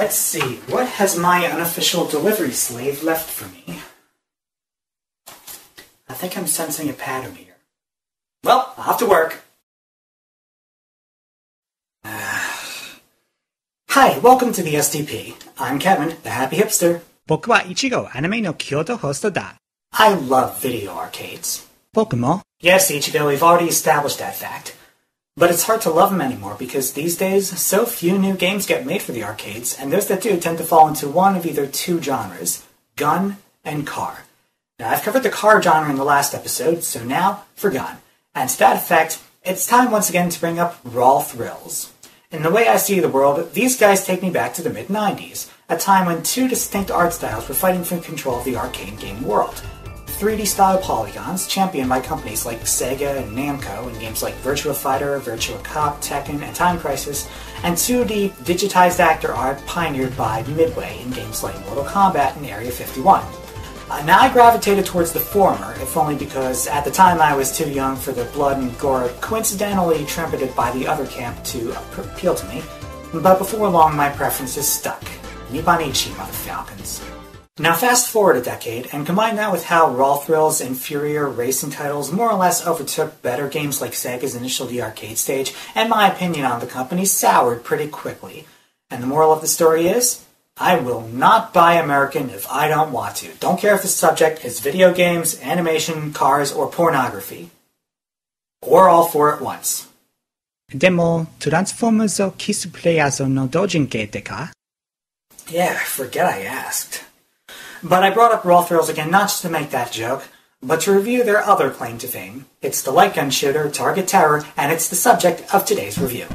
Let's see, what has my unofficial delivery slave left for me? I think I'm sensing a pattern here. Well, I'll have to work. Hi, welcome to the SDP. I'm Kevin, the happy hipster. 僕はイチゴ、アニメの京都ホストだ。 I love video arcades. 僕も Yes, Ichigo, we've already established that fact. But it's hard to love them anymore because these days, so few new games get made for the arcades, and those that do tend to fall into one of either two genres, gun and car. Now, I've covered the car genre in the last episode, so now for gun. And to that effect, it's time once again to bring up raw thrills. In the way I see the world, these guys take me back to the mid-90s, a time when two distinct art styles were fighting for control of the arcade game world. 3D-style polygons, championed by companies like Sega and Namco in games like Virtua Fighter, Virtua Cop, Tekken, and Time Crisis, and 2D digitized actor art pioneered by Midway in games like Mortal Kombat and Area 51. Now I gravitated towards the former, if only because at the time I was too young for the blood and gore coincidentally trumpeted by the other camp to appeal to me, but before long my preferences stuck. Nipponichi, Mother Falcons. Now fast forward a decade, and combine that with how Raw Thrill's inferior racing titles more or less overtook better games like Sega's initial The Arcade stage, and my opinion on the company soured pretty quickly. And the moral of the story is, I will not buy American if I don't want to. Don't care if the subject is video games, animation, cars, or pornography. Or all four at once. でも、トランスフォーマーズをキスプレイヤーズの同人系ってか? Yeah, forget I asked. But I brought up Raw Thrills again not just to make that joke, but to review their other claim to fame. It's the light gun shooter, Target Terror, and it's the subject of today's review.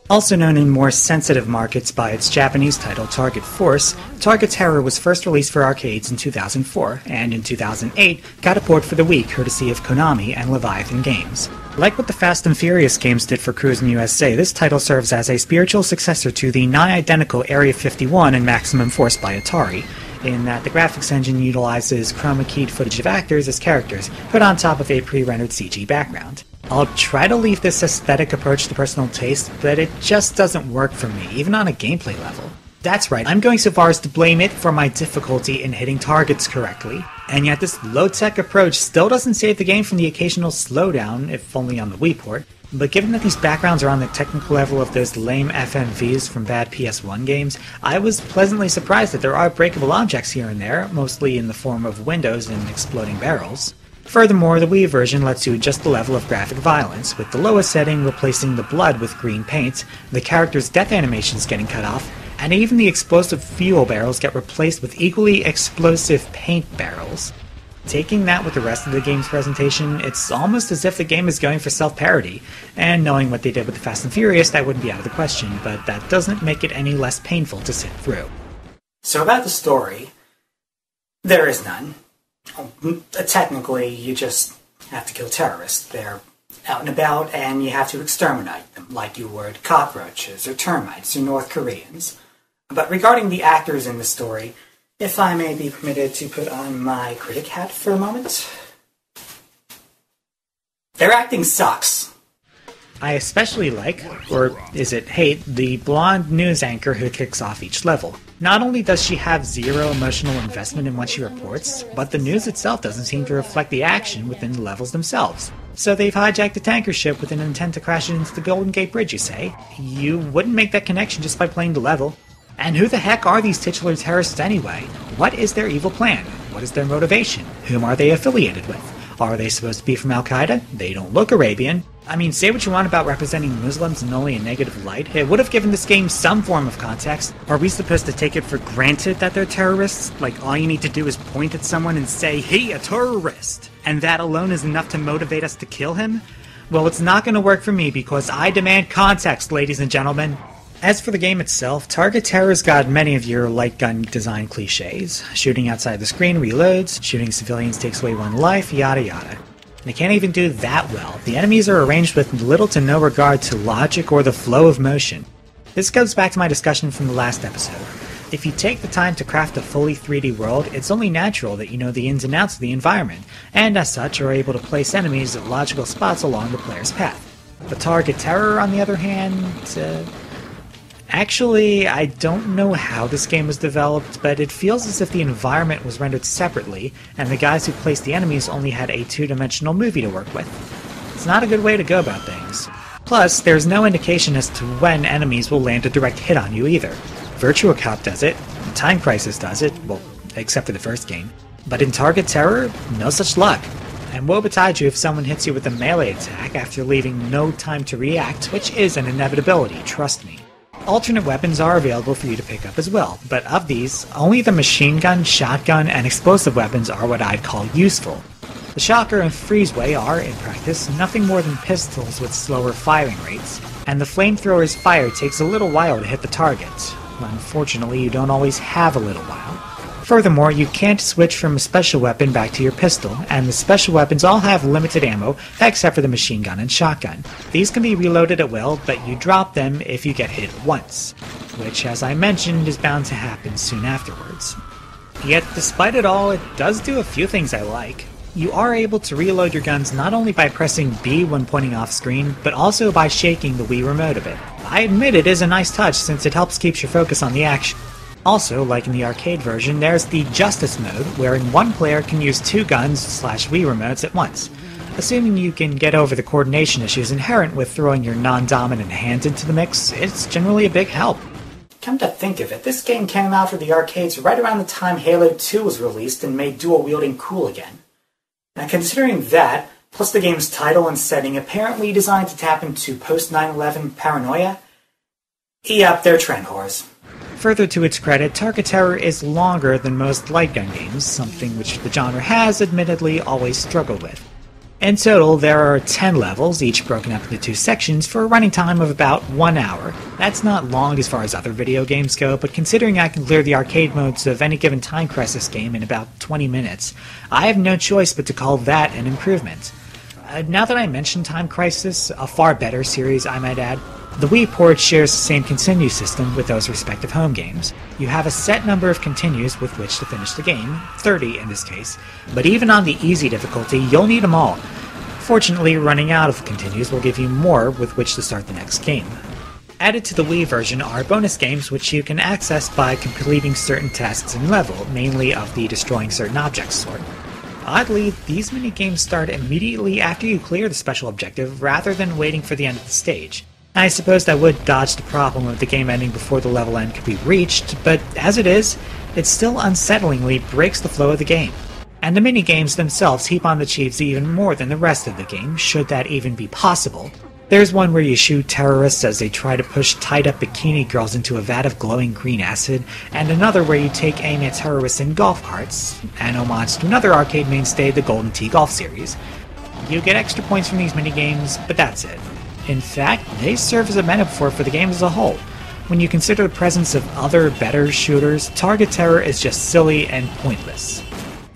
Also known in more sensitive markets by its Japanese title Target Force, Target Terror was first released for arcades in 2004, and in 2008 got a port for the Wii courtesy of Konami and Leviathan Games. Like what the Fast and Furious games did for Cruisin' USA, this title serves as a spiritual successor to the nigh-identical Area 51 and Maximum Force by Atari, in that the graphics engine utilizes chroma-keyed footage of actors as characters, put on top of a pre-rendered CG background. I'll try to leave this aesthetic approach to personal taste, but it just doesn't work for me, even on a gameplay level. That's right, I'm going so far as to blame it for my difficulty in hitting targets correctly. And yet this low-tech approach still doesn't save the game from the occasional slowdown, if only on the Wii port. But given that these backgrounds are on the technical level of those lame FMVs from bad PS1 games, I was pleasantly surprised that there are breakable objects here and there, mostly in the form of windows and exploding barrels. Furthermore, the Wii version lets you adjust the level of graphic violence, with the lowest setting replacing the blood with green paint, the character's death animations getting cut off, and even the explosive fuel barrels get replaced with equally explosive paint barrels. Taking that with the rest of the game's presentation, it's almost as if the game is going for self-parody, and knowing what they did with the Fast and Furious, that wouldn't be out of the question, but that doesn't make it any less painful to sit through. So about the story, there is none. Technically, you just have to kill terrorists. They're out and about, and you have to exterminate them, like you would cockroaches or termites or North Koreans. But regarding the actors in the story, if I may be permitted to put on my critic hat for a moment, their acting sucks. I especially like, or is it hate, the blonde news anchor who kicks off each level. Not only does she have zero emotional investment in what she reports, but the news itself doesn't seem to reflect the action within the levels themselves. So they've hijacked a tanker ship with an intent to crash it into the Golden Gate Bridge, you say? You wouldn't make that connection just by playing the level. And who the heck are these titular terrorists anyway? What is their evil plan? What is their motivation? Whom are they affiliated with? Are they supposed to be from Al-Qaeda? They don't look Arabian. I mean, say what you want about representing Muslims in only a negative light, it would have given this game some form of context. Are we supposed to take it for granted that they're terrorists? Like, all you need to do is point at someone and say, "Hey, a terrorist!" And that alone is enough to motivate us to kill him? Well, it's not going to work for me because I demand context, ladies and gentlemen. As for the game itself, Target Terror's got many of your light gun design cliches. Shooting outside the screen reloads, shooting civilians takes away one life, yada yada. They can't even do that well. The enemies are arranged with little to no regard to logic or the flow of motion. This goes back to my discussion from the last episode. If you take the time to craft a fully 3D world, it's only natural that you know the ins and outs of the environment, and as such are able to place enemies at logical spots along the player's path. The target terror, on the other hand, actually, I don't know how this game was developed, but it feels as if the environment was rendered separately, and the guys who placed the enemies only had a two-dimensional movie to work with. It's not a good way to go about things. Plus, there's no indication as to when enemies will land a direct hit on you either. Virtua Cop does it, Time Crisis does it, well, except for the first game. But in Target Terror, no such luck. And woe betide you if someone hits you with a melee attack after leaving no time to react, which is an inevitability, trust me. Alternate weapons are available for you to pick up as well, but of these, only the machine gun, shotgun, and explosive weapons are what I'd call useful. The Shocker and Freezeway are, in practice, nothing more than pistols with slower firing rates, and the flamethrower's fire takes a little while to hit the target. Unfortunately, you don't always have a little while. Furthermore, you can't switch from a special weapon back to your pistol, and the special weapons all have limited ammo, except for the machine gun and shotgun. These can be reloaded at will, but you drop them if you get hit once, which, as I mentioned, is bound to happen soon afterwards. Yet, despite it all, it does do a few things I like. You are able to reload your guns not only by pressing B when pointing off screen, but also by shaking the Wii remote a bit. I admit it is a nice touch since it helps keep your focus on the action. Also, like in the arcade version, there's the Justice mode, wherein one player can use two guns/Wii remotes at once. Assuming you can get over the coordination issues inherent with throwing your non-dominant hand into the mix, it's generally a big help. Come to think of it, this game came out for the arcades right around the time Halo 2 was released and made dual-wielding cool again. Now considering that, plus the game's title and setting apparently designed to tap into post-9/11 paranoia, yep, they're trend whores. Further to its credit, Target Terror is longer than most light gun games, something which the genre has, admittedly, always struggled with. In total, there are 10 levels, each broken up into 2 sections, for a running time of about 1 hour. That's not long as far as other video games go, but considering I can clear the arcade modes of any given Time Crisis game in about 20 minutes, I have no choice but to call that an improvement. Now that I mention Time Crisis, a far better series I might add, the Wii port shares the same continue system with those respective home games. You have a set number of continues with which to finish the game, 30 in this case, but even on the easy difficulty, you'll need them all. Fortunately, running out of continues will give you more with which to start the next game. Added to the Wii version are bonus games which you can access by completing certain tasks in level, mainly of the destroying certain objects sort. Oddly, these mini-games start immediately after you clear the special objective rather than waiting for the end of the stage. I suppose that would dodge the problem of the game ending before the level end could be reached, but as it is, it still unsettlingly breaks the flow of the game. And the mini-games themselves heap on the cheese even more than the rest of the game, should that even be possible. There's one where you shoot terrorists as they try to push tied-up bikini girls into a vat of glowing green acid, and another where you take aim at terrorists in golf carts, an homage to another arcade mainstay, the Golden Tee Golf series. You get extra points from these mini-games, but that's it. In fact, they serve as a metaphor for the game as a whole. When you consider the presence of other, better shooters, Target Terror is just silly and pointless.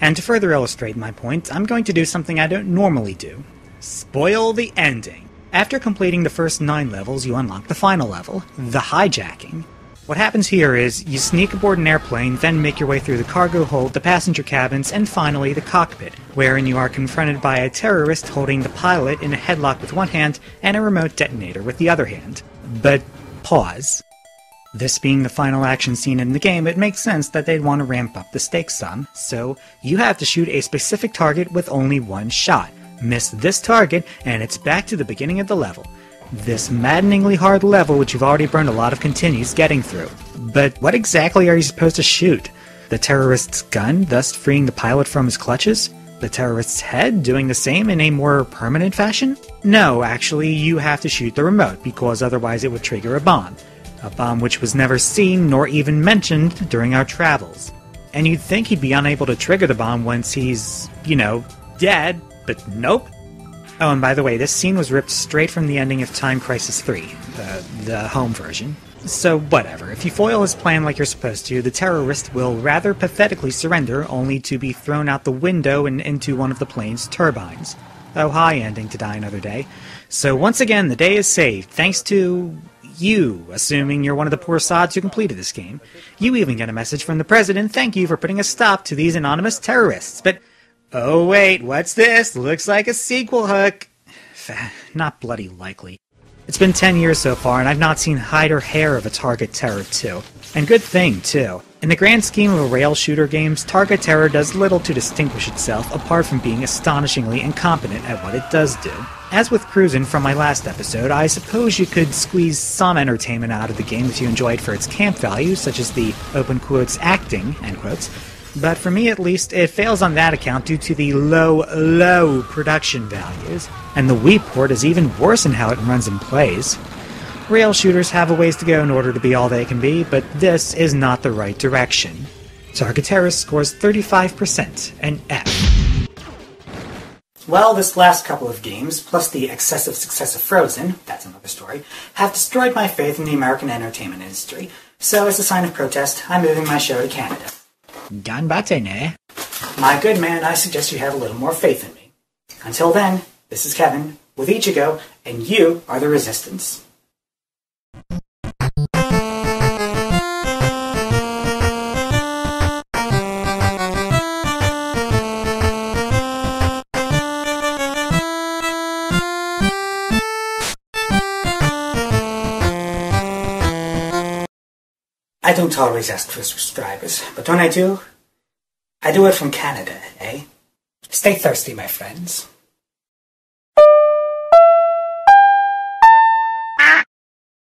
And to further illustrate my point, I'm going to do something I don't normally do. Spoil the ending. After completing the first 9 levels, you unlock the final level, the hijacking. What happens here is, you sneak aboard an airplane, then make your way through the cargo hold, the passenger cabins, and finally the cockpit, wherein you are confronted by a terrorist holding the pilot in a headlock with one hand and a remote detonator with the other hand. But pause. This being the final action scene in the game, it makes sense that they'd want to ramp up the stakes some, so you have to shoot a specific target with only one shot. Miss this target, and it's back to the beginning of the level. This maddeningly hard level which you've already burned a lot of continues getting through. But what exactly are you supposed to shoot? The terrorist's gun, thus freeing the pilot from his clutches? The terrorist's head, doing the same in a more permanent fashion? No, actually, you have to shoot the remote, because otherwise it would trigger a bomb. A bomb which was never seen nor even mentioned during our travels. And you'd think he'd be unable to trigger the bomb once he's, dead, but nope. Oh, and by the way, this scene was ripped straight from the ending of Time Crisis 3, the home version. So whatever, if you foil his plan like you're supposed to, the terrorist will rather pathetically surrender, only to be thrown out the window and into one of the plane's turbines. oh hi ending to die another day. So once again, the day is saved, thanks to you, assuming you're one of the poor sods who completed this game. You even get a message from the president, thank you for putting a stop to these anonymous terrorists. But, oh wait, what's this? Looks like a sequel hook. Not bloody likely. It's been 10 years so far, and I've not seen hide or hair of a Target Terror 2. And good thing, too. In the grand scheme of rail shooter games, Target Terror does little to distinguish itself apart from being astonishingly incompetent at what it does do. As with Cruisin' from my last episode, I suppose you could squeeze some entertainment out of the game if you enjoy it for its camp value, such as the, open quotes, acting, end quotes. But for me at least, it fails on that account due to the low production values. And the Wii port is even worse in how it runs and plays. Rail shooters have a ways to go in order to be all they can be, but this is not the right direction. Target Terror scores 35%, an F. Well, this last couple of games, plus the excessive success of Frozen, that's another story, have destroyed my faith in the American entertainment industry. So as a sign of protest, I'm moving my show to Canada. Ganbatte ne? My good man, I suggest you have a little more faith in me. Until then, this is Kevin, with Ichigo, and you are the Resistance. I don't always ask for subscribers, but when I do it from Canada, eh? Stay thirsty, my friends.